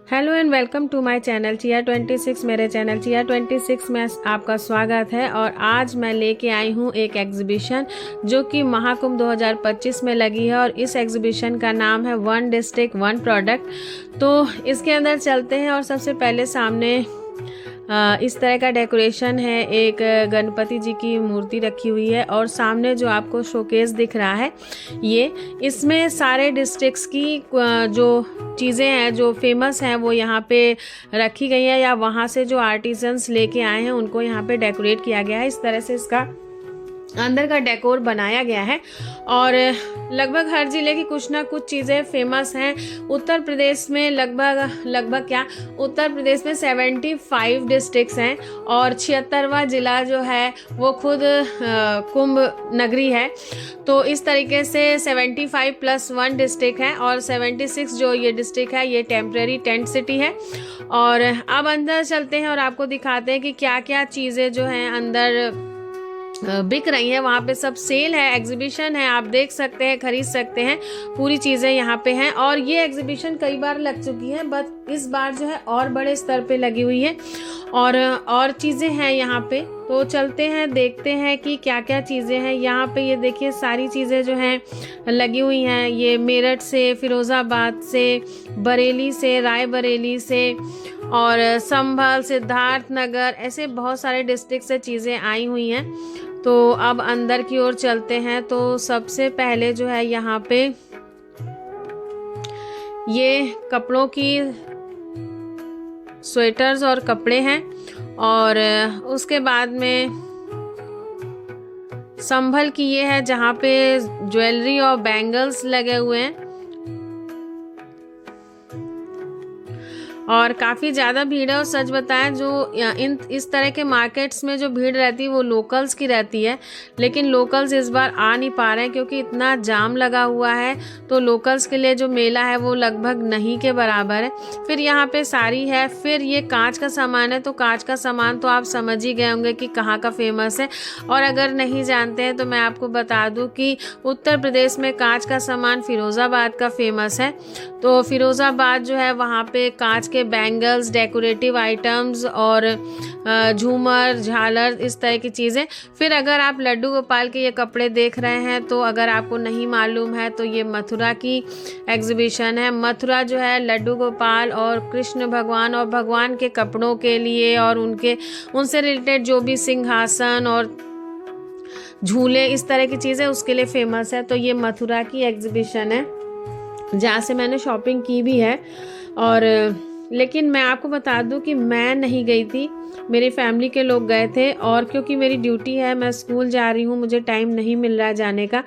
Hello and welcome to my channel चिया 26। मेरे channel चिया 26 में आपका स्वागत है। और आज मैं लेके आई हूँ एक एग्जीबिशन जो कि महाकुंभ 2025 में लगी है। और इस एग्जीबिशन का नाम है वन डिस्ट्रिक्ट वन प्रोडक्ट। तो इसके अंदर चलते हैं और सबसे पहले सामने इस तरह का डेकोरेशन है। एक गणपति जी की मूर्ति रखी हुई है और सामने जो आपको शोकेस दिख रहा है ये इसमें सारे डिस्ट्रिक्ट्स की जो चीज़ें हैं जो फेमस हैं वो यहाँ पे रखी गई है, या वहाँ से जो आर्टिजन्स लेके आए हैं उनको यहाँ पे डेकोरेट किया गया है। इस तरह से इसका अंदर का डेकोर बनाया गया है। और लगभग हर जिले की कुछ ना कुछ चीज़ें फेमस हैं। उत्तर प्रदेश में उत्तर प्रदेश में 75 डिस्ट्रिक्ट्स हैं और 76वां जिला जो है वो खुद कुंभ नगरी है। तो इस तरीके से 75 + 1 डिस्ट्रिक्ट है और 76 जो ये डिस्ट्रिक्ट है ये टेम्परेरी टेंट सिटी है। और अब अंदर चलते हैं और आपको दिखाते हैं कि क्या क्या चीज़ें जो हैं अंदर बिक रही है। वहाँ पे सब सेल है, एग्जीबिशन है, आप देख सकते हैं, खरीद सकते हैं, पूरी चीज़ें यहाँ पे हैं। और ये एग्जीबिशन कई बार लग चुकी है, बट इस बार जो है और बड़े स्तर पे लगी हुई है और चीज़ें हैं यहाँ पे। तो चलते हैं, देखते हैं कि क्या क्या चीज़ें हैं यहाँ पे। ये देखिए सारी चीज़ें जो हैं लगी हुई हैं। ये मेरठ से, फिरोज़ाबाद से, बरेली से, रायबरेली से और संभल, सिद्धार्थनगर, ऐसे बहुत सारे डिस्ट्रिक्ट से चीज़ें आई हुई हैं। तो अब अंदर की ओर चलते हैं। तो सबसे पहले जो है यहाँ पे ये कपड़ों की स्वेटर्स और कपड़े हैं। और उसके बाद में संभल की ये है जहाँ पे ज्वेलरी और बैंगल्स लगे हुए हैं। और काफ़ी ज़्यादा भीड़ है। और सच बताएं जो इस तरह के मार्केट्स में जो भीड़ रहती है वो लोकल्स की रहती है, लेकिन लोकल्स इस बार आ नहीं पा रहे हैं क्योंकि इतना जाम लगा हुआ है। तो लोकल्स के लिए जो मेला है वो लगभग नहीं के बराबर है। फिर यहाँ पे साड़ी है, फिर ये कांच का सामान है। तो कांच का सामान तो आप समझ ही गए होंगे कि कहाँ का फेमस है। और अगर नहीं जानते हैं तो मैं आपको बता दूँ कि उत्तर प्रदेश में कांच का सामान फिरोज़ाबाद का फेमस है। तो फिरोज़ाबाद जो है वहाँ पे कांच के बैंगल्स, डेकोरेटिव आइटम्स और झूमर, झालर, इस तरह की चीज़ें। फिर अगर आप लड्डू गोपाल के ये कपड़े देख रहे हैं तो अगर आपको नहीं मालूम है तो ये मथुरा की एग्जीबिशन है। मथुरा जो है लड्डू गोपाल और कृष्ण भगवान और भगवान के कपड़ों के लिए और उनसे रिलेटेड जो भी सिंहासन और झूले, इस तरह की चीज़ें उसके लिए फेमस है। तो ये मथुरा की एग्जीबिशन है जहाँ से मैंने शॉपिंग की भी है। और लेकिन मैं आपको बता दूं कि मैं नहीं गई थी, मेरी फैमिली के लोग गए थे। और क्योंकि मेरी ड्यूटी है, मैं स्कूल जा रही हूँ, मुझे टाइम नहीं मिल रहा है जाने का,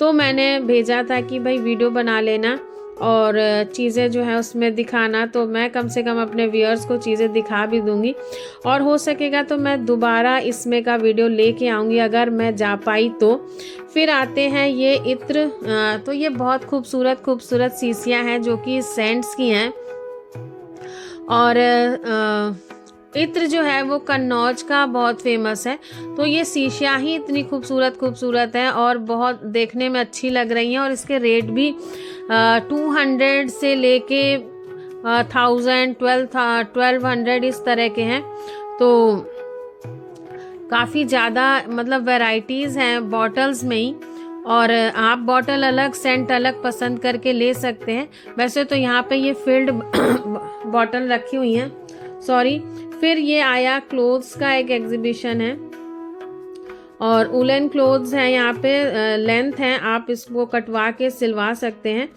तो मैंने भेजा था कि भाई वीडियो बना लेना और चीज़ें जो है उसमें दिखाना। तो मैं कम से कम अपने व्यूअर्स को चीज़ें दिखा भी दूंगी और हो सकेगा तो मैं दोबारा इसमें का वीडियो लेके आऊँगी अगर मैं जा पाई तो। फिर आते हैं ये इत्र। तो ये बहुत खूबसूरत शीशियाँ हैं जो कि सेंट्स की हैं। और इत्र जो है वो कन्नौज का बहुत फेमस है। तो ये शीशियाँ ही इतनी खूबसूरत हैं और बहुत देखने में अच्छी लग रही हैं। और इसके रेट भी 200 से लेके 1000, 1200 इस तरह के हैं। तो काफ़ी ज़्यादा मतलब वैरायटीज़ हैं बॉटल्स में ही। और आप बॉटल अलग, सेंट अलग पसंद करके ले सकते हैं। वैसे तो यहाँ पे ये फिल्ड बॉटल रखी हुई हैं, सॉरी। फिर ये आया क्लोथ्स का एक एग्जीबिशन है और उलन क्लोथ्स हैं यहाँ पे, लेंथ हैं, आप इसको कटवा के सिलवा सकते हैं।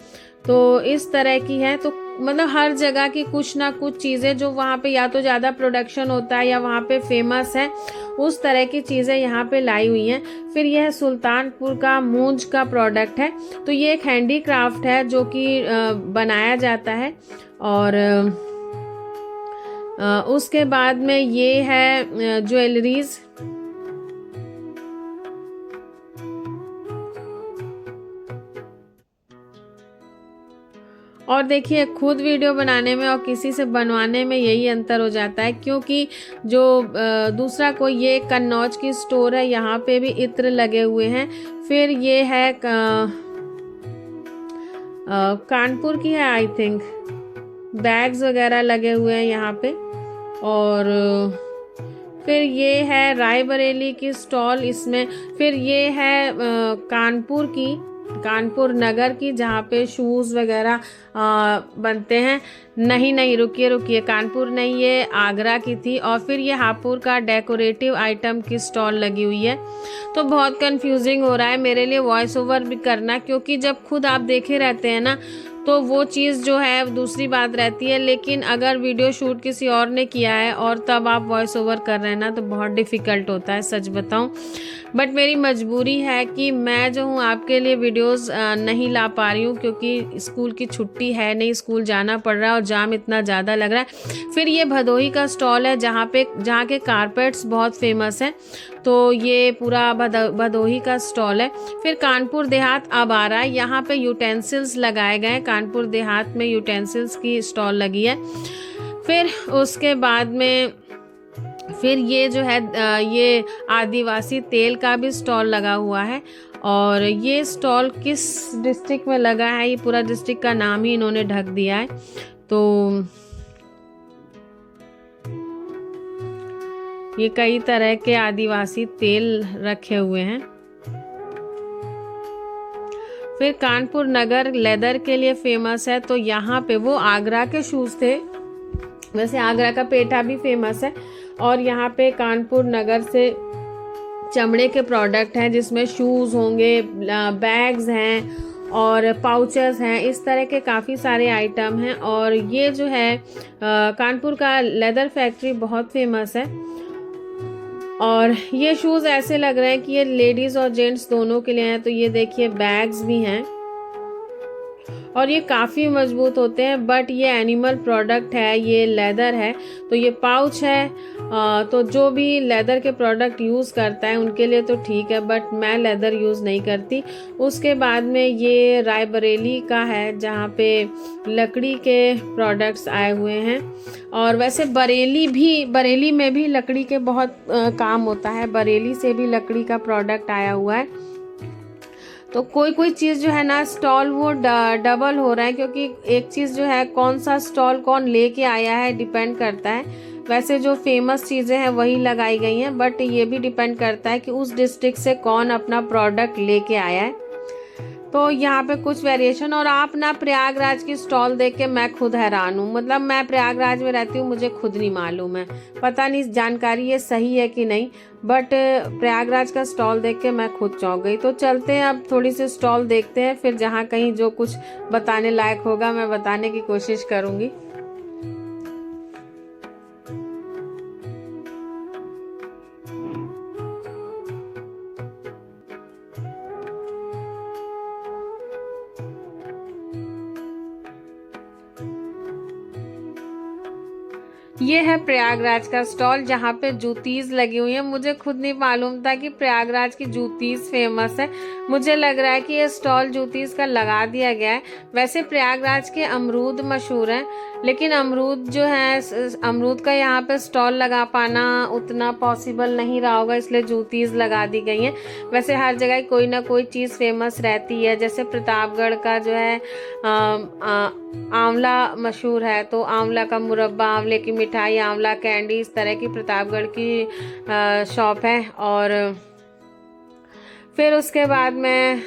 तो इस तरह की है। तो मतलब हर जगह की कुछ ना कुछ चीज़ें जो वहाँ पे या तो ज़्यादा प्रोडक्शन होता है या वहाँ पे फेमस है, उस तरह की चीज़ें यहाँ पे लाई हुई हैं। फिर यह सुल्तानपुर का मूंज का प्रोडक्ट है। तो ये एक हैंडी क्राफ्ट है जो कि बनाया जाता है। और उसके बाद में ये है ज्वेलरीज। और देखिए खुद वीडियो बनाने में और किसी से बनवाने में यही अंतर हो जाता है, क्योंकि जो दूसरा कोई, ये कन्नौज की स्टोर है, यहाँ पे भी इत्र लगे हुए हैं। फिर ये है कानपुर की है आई थिंक, बैग्स वगैरह लगे हुए हैं यहाँ पे। और फिर ये है रायबरेली की स्टॉल इसमें। फिर ये है कानपुर नगर की, जहाँ पे शूज़ वगैरह बनते हैं। नहीं रुकिए, कानपुर नहीं, ये आगरा की थी। और फिर ये हापुड़ का डेकोरेटिव आइटम की स्टॉल लगी हुई है। तो बहुत कंफ्यूजिंग हो रहा है मेरे लिए वॉइस ओवर भी करना, क्योंकि जब खुद आप देखे रहते हैं ना तो वो चीज़ जो है दूसरी बात रहती है। लेकिन अगर वीडियो शूट किसी और ने किया है और तब आप वॉइस ओवर कर रहे हैं ना, तो बहुत डिफ़िकल्ट होता है, सच बताऊं। बट मेरी मजबूरी है कि मैं जो हूँ आपके लिए वीडियोस नहीं ला पा रही हूँ, क्योंकि स्कूल की छुट्टी है नहीं, स्कूल जाना पड़ रहा है और जाम इतना ज़्यादा लग रहा है। फिर ये भदोही का स्टॉल है जहाँ के कारपेट्स बहुत फेमस हैं। तो ये पूरा भदोही का स्टॉल है। फिर कानपुर देहात अब आ रहा है, यहाँ पे यूटेंसिल्स लगाए गए हैं। कानपुर देहात में यूटेंसिल्स की स्टॉल लगी है। फिर उसके बाद में फिर ये जो है ये आदिवासी तेल का भी स्टॉल लगा हुआ है। और ये स्टॉल किस डिस्ट्रिक्ट में लगा है, ये पूरा डिस्ट्रिक्ट का नाम ही इन्होंने ढक दिया है। तो ये कई तरह के आदिवासी तेल रखे हुए हैं। फिर कानपुर नगर लेदर के लिए फेमस है। तो यहाँ पे वो आगरा के शूज़ थे, वैसे आगरा का पेठा भी फेमस है। और यहाँ पे कानपुर नगर से चमड़े के प्रोडक्ट हैं, जिसमें शूज़ होंगे, बैग्स हैं और पाउचेस हैं, इस तरह के काफ़ी सारे आइटम हैं। और ये जो है कानपुर का लेदर फैक्ट्री बहुत फेमस है। और ये शूज़ ऐसे लग रहे हैं कि ये लेडीज़ और जेंट्स दोनों के लिए हैं। तो ये देखिए बैग्स भी हैं और ये काफ़ी मजबूत होते हैं। बट ये एनिमल प्रोडक्ट है, ये लेदर है। तो ये पाउच है। तो जो भी लेदर के प्रोडक्ट यूज़ करता है उनके लिए तो ठीक है, बट मैं लेदर यूज़ नहीं करती। उसके बाद में ये रायबरेली का है, जहाँ पे लकड़ी के प्रोडक्ट्स आए हुए हैं। और वैसे बरेली में भी लकड़ी के बहुत काम होता है। बरेली से भी लकड़ी का प्रोडक्ट आया हुआ है। तो कोई चीज़ जो है ना स्टॉल वो डबल हो रहा है, क्योंकि एक चीज़ जो है कौन सा स्टॉल कौन लेके आया है डिपेंड करता है। वैसे जो फेमस चीज़ें हैं वही लगाई गई हैं, बट ये भी डिपेंड करता है कि उस डिस्ट्रिक्ट से कौन अपना प्रोडक्ट लेके आया है। तो यहाँ पे कुछ वेरिएशन। और आप ना प्रयागराज की स्टॉल देख के मैं खुद हैरान हूँ। मतलब मैं प्रयागराज में रहती हूँ, मुझे खुद नहीं मालूम है, पता नहीं जानकारी ये सही है कि नहीं, बट प्रयागराज का स्टॉल देख के मैं खुद चौंक गई। तो चलते हैं अब थोड़ी सी स्टॉल देखते हैं, फिर जहाँ कहीं जो कुछ बताने लायक होगा मैं बताने की कोशिश करूँगी। ये है प्रयागराज का स्टॉल, जहाँ पे जूतीज लगी हुई है। मुझे खुद नहीं मालूम था कि प्रयागराज की जूतीज फेमस है। मुझे लग रहा है कि ये स्टॉल जूतीज का लगा दिया गया है। वैसे प्रयागराज के अमरूद मशहूर हैं, लेकिन अमरूद जो है अमरूद का यहाँ पे स्टॉल लगा पाना उतना पॉसिबल नहीं रहा होगा, इसलिए जूतीज लगा दी गई हैं। वैसे हर जगह कोई ना कोई चीज़ फेमस रहती है। जैसे प्रतापगढ़ का जो है आंवला मशहूर है, तो आंवला का मुरब्बा, आंवले की मिठाई, आंवला कैंडी, इस तरह की प्रतापगढ़ की शॉप है। और फिर उसके बाद में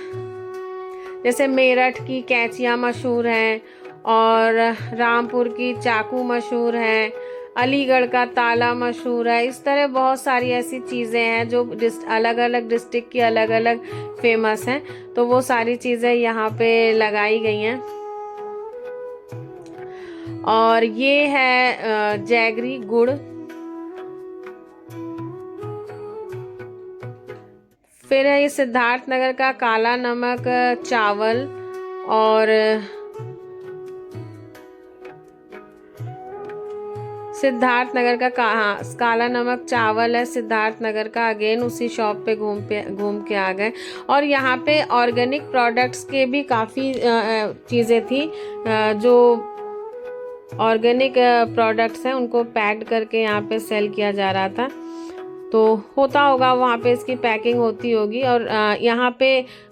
जैसे मेरठ की कैंचियाँ मशहूर हैं और रामपुर की चाकू मशहूर है, अलीगढ़ का ताला मशहूर है। इस तरह बहुत सारी ऐसी चीज़ें हैं जो अलग अलग डिस्ट्रिक्ट की अलग अलग फेमस हैं। तो वो सारी चीज़ें यहाँ पे लगाई गई हैं। और ये है जैगरी गुड़। फिर है ये सिद्धार्थ नगर का काला नमक चावल। और सिद्धार्थ नगर का काला नमक चावल है सिद्धार्थ नगर का। अगेन उसी शॉप पे घूम के आ गए। और यहाँ पे ऑर्गेनिक प्रोडक्ट्स के भी काफ़ी चीज़ें थी। जो ऑर्गेनिक प्रोडक्ट्स हैं उनको पैक्ड करके यहाँ पे सेल किया जा रहा था। तो होता होगा वहाँ पे इसकी पैकिंग होती होगी। और यहाँ पे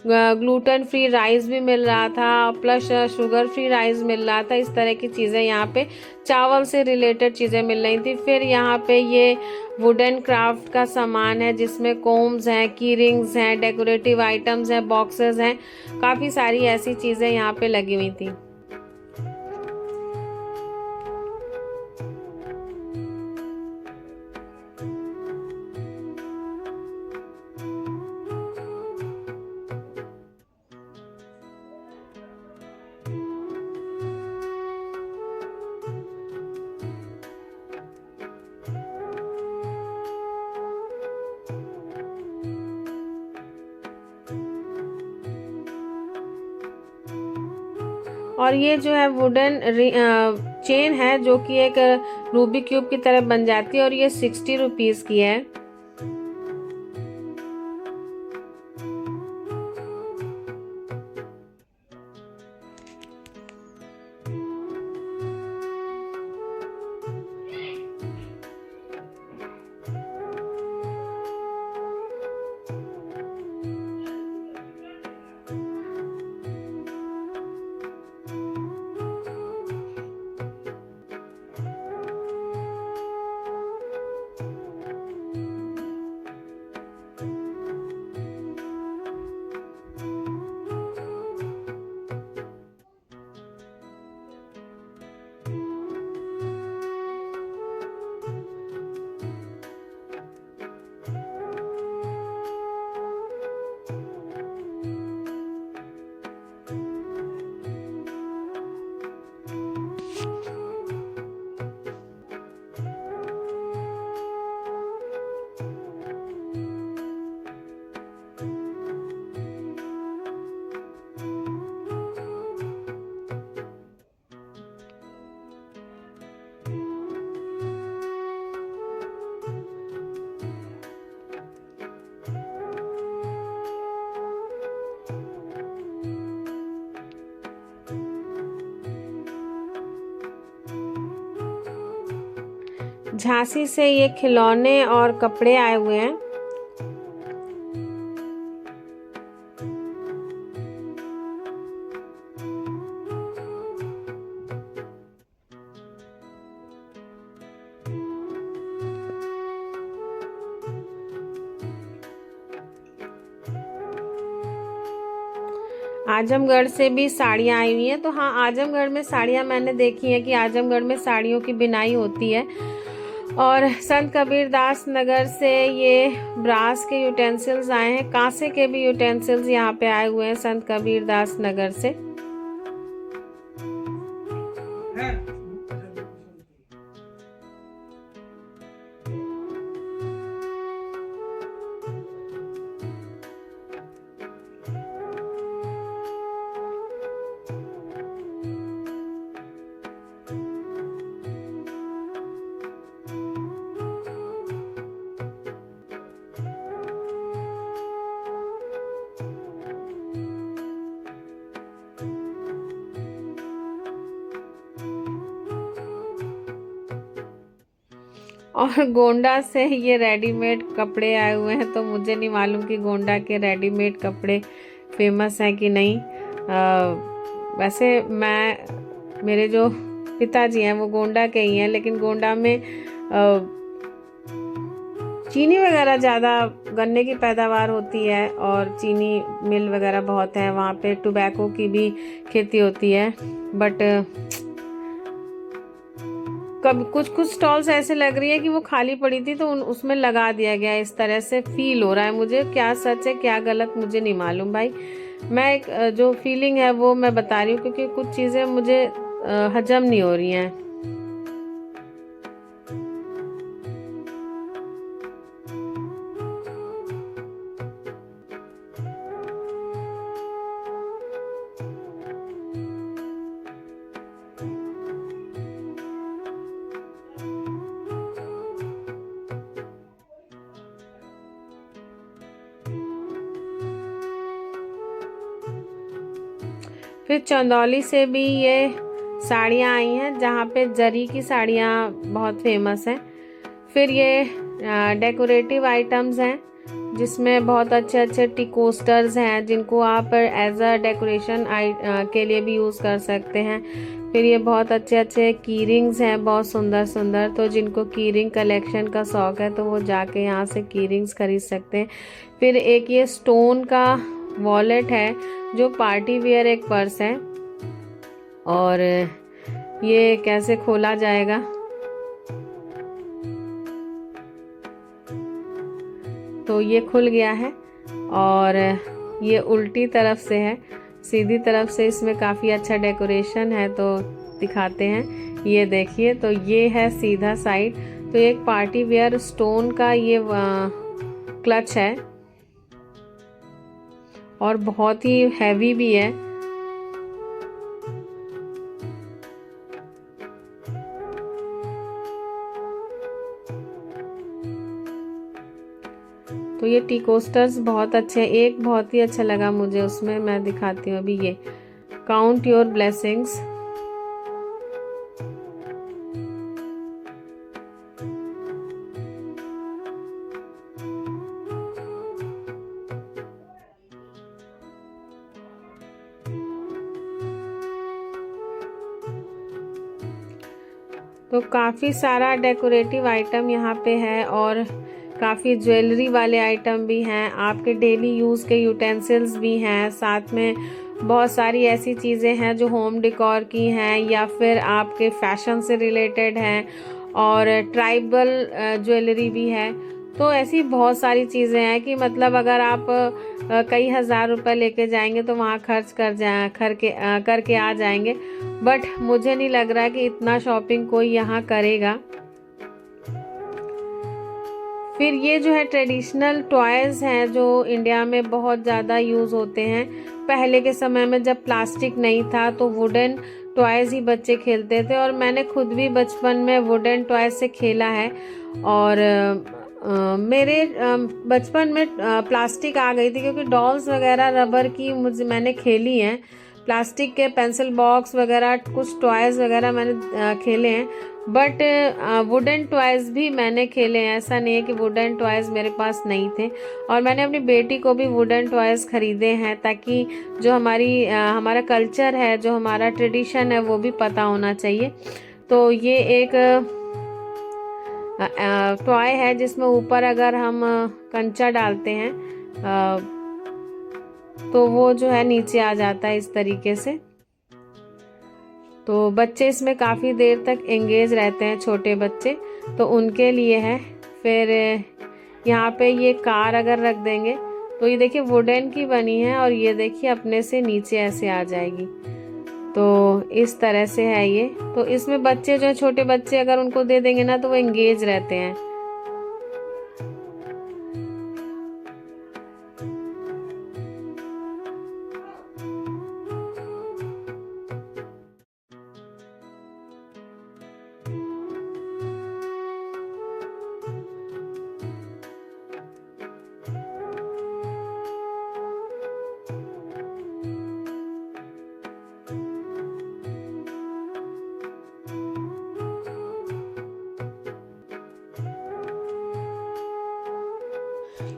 ग्लूटेन फ्री राइस भी मिल रहा था, plus sugar free rice mill रहा था। इस तरह की चीज़ें यहाँ पे चावल से रिलेटेड चीज़ें मिल रही थी। फिर यहाँ पे ये वुडन क्राफ्ट का सामान है जिसमें कोम्स हैं, की रिंग्स हैं, डेकोरेटिव आइटम्स हैं, बॉक्सेस हैं, काफ़ी सारी ऐसी चीज़ें यहाँ पे लगी हुई थी। और ये जो है वुडन चेन है जो कि एक रूबिक क्यूब की तरह बन जाती है और ये 60 रुपीज़ की है। झांसी से ये खिलौने और कपड़े आए हुए हैं। आजमगढ़ से भी साड़ियाँ आई हुई हैं। तो हाँ, आजमगढ़ में साड़ियाँ मैंने देखी हैं कि आजमगढ़ में साड़ियों की बिनाई होती है। और संत कबीरदास नगर से ये ब्रास के यूटेंसिल्स आए हैं, कांसे के भी यूटेंसिल्स यहाँ पे आए हुए हैं संत कबीरदास नगर से। और गोंडा से ये रेडीमेड कपड़े आए हुए हैं। तो मुझे नहीं मालूम कि गोंडा के रेडीमेड कपड़े फेमस हैं कि नहीं। वैसे मेरे जो पिताजी हैं वो गोंडा के ही हैं, लेकिन गोंडा में चीनी वगैरह ज़्यादा, गन्ने की पैदावार होती है और चीनी मिल वगैरह बहुत है। वहाँ पे टोबैको की भी खेती होती है। बट कब कुछ स्टॉल्स ऐसे लग रही है कि वो खाली पड़ी थी तो उसमें लगा दिया गया, इस तरह से फील हो रहा है मुझे। क्या सच है क्या गलत मुझे नहीं मालूम भाई। मैं एक जो फीलिंग है वो मैं बता रही हूँ, क्योंकि कुछ चीज़ें मुझे हजम नहीं हो रही हैं। फिर चंदौली से भी ये साड़ियाँ आई हैं, जहाँ पे जरी की साड़ियाँ बहुत फेमस हैं। फिर ये डेकोरेटिव आइटम्स हैं जिसमें बहुत अच्छे अच्छे टी कोस्टर्स हैं जिनको आप एज अ डेकोरेशन के लिए भी यूज़ कर सकते हैं। फिर ये बहुत अच्छे अच्छे की रिंग्स हैं, बहुत सुंदर सुंदर। तो जिनको की रिंग कलेक्शन का शौक़ है तो वो जाके यहाँ से की रिंग्स खरीद सकते हैं। फिर एक ये स्टोन का वॉलेट है जो पार्टी वियर एक पर्स है, और ये कैसे खोला जाएगा, तो ये खुल गया है। और ये उल्टी तरफ से है, सीधी तरफ से इसमें काफ़ी अच्छा डेकोरेशन है, तो दिखाते हैं। ये देखिए, तो ये है सीधा साइड। तो एक पार्टी वेयर स्टोन का ये क्लच है और बहुत ही हैवी भी है। तो ये टी कोस्टर्स बहुत अच्छे हैं। एक बहुत ही अच्छा लगा मुझे, उसमें मैं दिखाती हूँ अभी। ये काउंट योर ब्लेसिंग्स। तो काफ़ी सारा डेकोरेटिव आइटम यहाँ पे है और काफ़ी ज्वेलरी वाले आइटम भी हैं, आपके डेली यूज़ के यूटेंसिल्स भी हैं, साथ में बहुत सारी ऐसी चीज़ें हैं जो होम डेकोर की हैं या फिर आपके फैशन से रिलेटेड हैं, और ट्राइबल ज्वेलरी भी है। तो ऐसी बहुत सारी चीज़ें हैं कि मतलब अगर आप कई हज़ार रुपए लेके जाएंगे तो वहाँ खर्च करके आ जाएंगे। बट मुझे नहीं लग रहा है कि इतना शॉपिंग कोई यहाँ करेगा। फिर ये जो है ट्रेडिशनल टॉयज़ हैं जो इंडिया में बहुत ज़्यादा यूज़ होते हैं। पहले के समय में जब प्लास्टिक नहीं था तो वुडन टॉयज़ ही बच्चे खेलते थे, और मैंने खुद भी बचपन में वुडन टॉयज़ से खेला है। और मेरे बचपन में प्लास्टिक आ गई थी, क्योंकि डॉल्स वगैरह रबर की मैंने खेली हैं। प्लास्टिक के पेंसिल बॉक्स वगैरह कुछ टॉयज़ वगैरह मैंने खेले हैं, बट वुडन टॉयज़ भी मैंने खेले हैं। ऐसा नहीं है कि वुडन टॉयज़ मेरे पास नहीं थे। और मैंने अपनी बेटी को भी वुडन टॉयज़ ख़रीदे हैं, ताकि जो हमारा कल्चर है, जो हमारा ट्रेडिशन है, वो भी पता होना चाहिए। तो ये एक टॉय है जिसमें ऊपर अगर हम कंचा डालते हैं तो वो जो है नीचे आ जाता है इस तरीके से। तो बच्चे इसमें काफ़ी देर तक एंगेज रहते हैं, छोटे बच्चे, तो उनके लिए है। फिर यहाँ पे ये कार अगर रख देंगे तो ये देखिए वुडन की बनी है, और ये देखिए अपने से नीचे ऐसे आ जाएगी। तो इस तरह से है ये। तो इसमें बच्चे जो है, छोटे बच्चे अगर उनको दे देंगे ना तो वो एंगेज रहते हैं।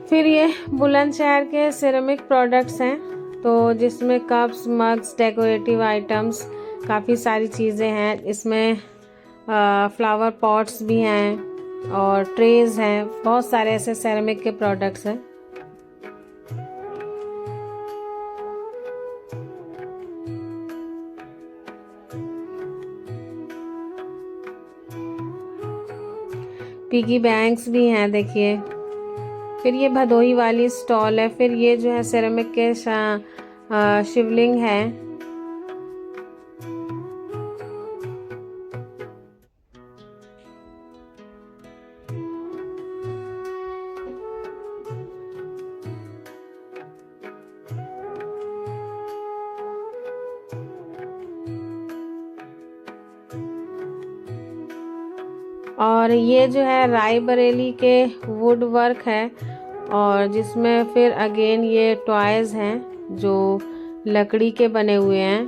फिर ये बुलंदशहर के सिरेमिक प्रोडक्ट्स हैं, तो जिसमें कप्स, मग्स, डेकोरेटिव आइटम्स, काफ़ी सारी चीज़ें हैं। इसमें फ्लावर पॉट्स भी हैं और ट्रेज हैं, बहुत सारे ऐसे सिरेमिक के प्रोडक्ट्स हैं। पिगी बैंक्स भी हैं, देखिए। फिर ये भदोही वाली स्टॉल है। फिर ये जो है सिरेमिक के शिवलिंग है। और ये जो है रायबरेली के वुड वर्क है, और जिसमें फिर अगेन ये टॉयज़ हैं जो लकड़ी के बने हुए हैं।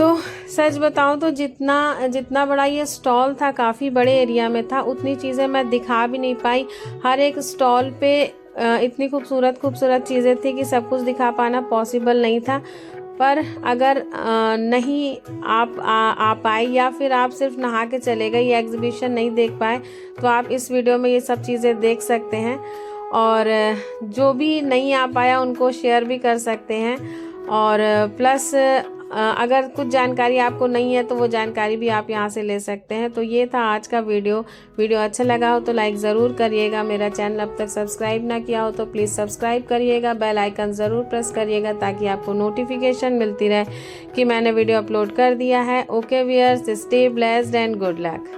तो सच बताऊं तो जितना बड़ा ये स्टॉल था, काफ़ी बड़े एरिया में था, उतनी चीज़ें मैं दिखा भी नहीं पाई। हर एक स्टॉल पे इतनी खूबसूरत चीज़ें थी कि सब कुछ दिखा पाना पॉसिबल नहीं था। पर अगर नहीं आ पाए या फिर आप सिर्फ नहा के चले गए, ये एग्जीबिशन नहीं देख पाए, तो आप इस वीडियो में ये सब चीज़ें देख सकते हैं। और जो भी नहीं आ पाया उनको शेयर भी कर सकते हैं। और प्लस अगर कुछ जानकारी आपको नहीं है तो वो जानकारी भी आप यहाँ से ले सकते हैं। तो ये था आज का वीडियो अच्छा लगा हो तो लाइक ज़रूर करिएगा। मेरा चैनल अब तक सब्सक्राइब ना किया हो तो प्लीज़ सब्सक्राइब करिएगा, बेल आइकन ज़रूर प्रेस करिएगा ताकि आपको नोटिफिकेशन मिलती रहे कि मैंने वीडियो अपलोड कर दिया है। Okay viewers, stay blessed and good luck.